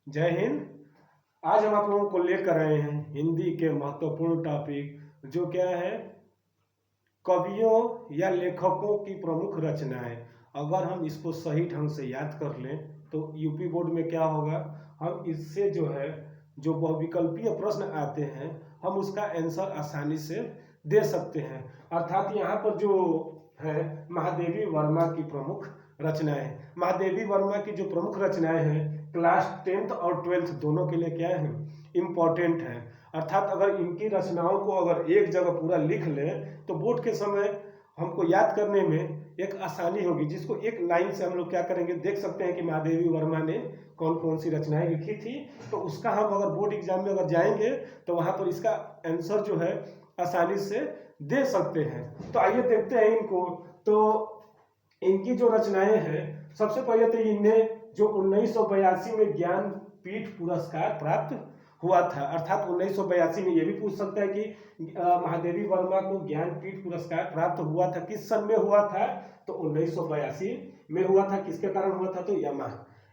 जय हिंद। आज हम आप लोगों को लेकर आए हैं हिंदी के महत्वपूर्ण टॉपिक जो क्या है, कवियों या लेखकों की प्रमुख रचनाएं। अगर हम इसको सही ढंग से याद कर लें तो यूपी बोर्ड में क्या होगा, हम इससे जो है जो बहुविकल्पीय प्रश्न आते हैं हम उसका आंसर आसानी से दे सकते हैं। अर्थात यहाँ पर जो है महादेवी वर्मा की प्रमुख रचनाएं, महादेवी वर्मा की जो प्रमुख रचनाएं हैं क्लास 10th और 12th दोनों के लिए क्या है, इम्पोर्टेंट है। अर्थात अगर इनकी रचनाओं को अगर एक जगह पूरा लिख लें तो बोर्ड के समय हमको याद करने में एक आसानी होगी, जिसको एक लाइन से हम लोग क्या करेंगे देख सकते हैं कि महादेवी वर्मा ने कौन कौन सी रचनाएं लिखी थी। तो उसका हम अगर बोर्ड एग्जाम में अगर जाएंगे तो वहां पर इसका आंसर जो है आसानी से दे सकते हैं। तो आइए देखते हैं इनको। तो इनकी जो रचनाएं हैं, सबसे पहले तो इन्हें जो 1982 में ज्ञानपीठ पुरस्कार प्राप्त हुआ था। अर्थात 1982 में, ये भी पूछ सकता है कि महादेवी वर्मा को ज्ञानपीठ पुरस्कार प्राप्त हुआ था किस सन में हुआ था, तो 1982 में हुआ था। किसके कारण हुआ था, तो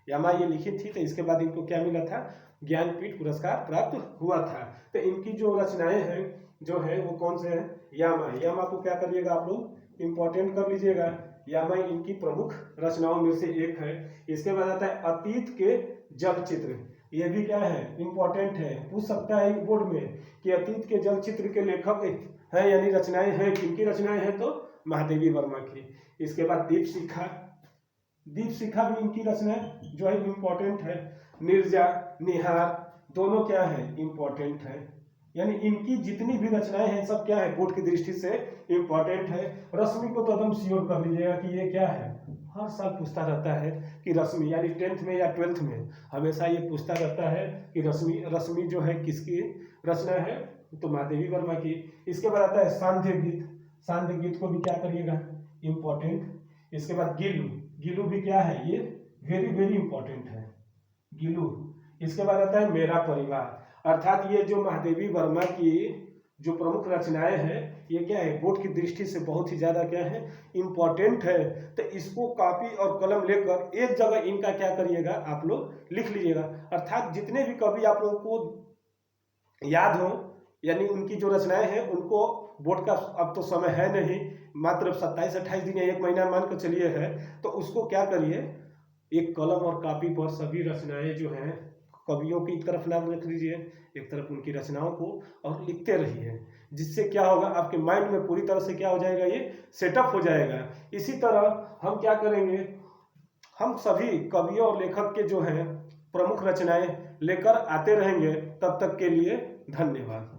यमा ये लिखी थी, तो इसके बाद इनको क्या मिला था, ज्ञानपीठ पुरस्कार प्राप्त हुआ था। तो इनकी जो रचनाएं हैं जो है वो कौन से हैं, यामा को क्या करिएगा आप लोग इंपॉर्टेंट कर लीजिएगा। यामा इनकी प्रमुख रचनाओं में से एक है। इसके बाद आता है अतीत के जल चित्र, ये भी क्या है, इंपॉर्टेंट है। पूछ सकता है बोर्ड में कि अतीत के जल चित्र के लेखक हैं यानी रचनाएं हैं, किनकी रचनाएं हैं, तो महादेवी वर्मा की। इसके बाद दीप शिखा भी इनकी रचना जो है इम्पोर्टेंट है। निर्जा, निहार दोनों क्या है, इम्पोर्टेंट है। यानी इनकी जितनी भी रचनाएं हैं सब क्या है, बोर्ड की दृष्टि से इम्पोर्टेंट है। रश्मि को तो एकदम श्योर कर लीजिएगा कि ये क्या है, हर साल पूछता रहता है कि रश्मि यानी 10th में या 12th में हमेशा ये पूछता रहता है कि रश्मि जो है किसकी रचना है, तो महादेवी वर्मा की। इसके बाद आता है सांध्य गीत को भी क्या करिएगा, इम्पोर्टेंट। इसके बाद गिलू भी क्या है, ये वेरी वेरी इंपॉर्टेंट है, गिलू। इसके बाद आता है मेरा परिवार। अर्थात ये जो महादेवी वर्मा की जो प्रमुख रचनाएं हैं ये क्या है, बोर्ड की दृष्टि से बहुत ही ज्यादा क्या है, इंपॉर्टेंट है। तो इसको कॉपी और कलम लेकर एक जगह इनका क्या करिएगा, आप लोग लिख लीजिएगा। अर्थात जितने भी कवि आप लोगों को याद हो, यानी उनकी जो रचनाएं हैं उनको, बोर्ड का अब तो समय है नहीं, मात्र 27-28 दिन या 1 महीना मान कर चलिए है, तो उसको क्या करिए, एक कलम और कॉपी पर सभी रचनाएं जो हैं कवियों की एक तरफ नाम रख लीजिए, एक तरफ उनकी रचनाओं को, और लिखते रहिए। जिससे क्या होगा, आपके माइंड में पूरी तरह से क्या हो जाएगा, ये सेटअप हो जाएगा। इसी तरह हम क्या करेंगे, हम सभी कवियों और लेखक के जो हैं प्रमुख रचनाएं लेकर आते रहेंगे। तब तक के लिए धन्यवाद।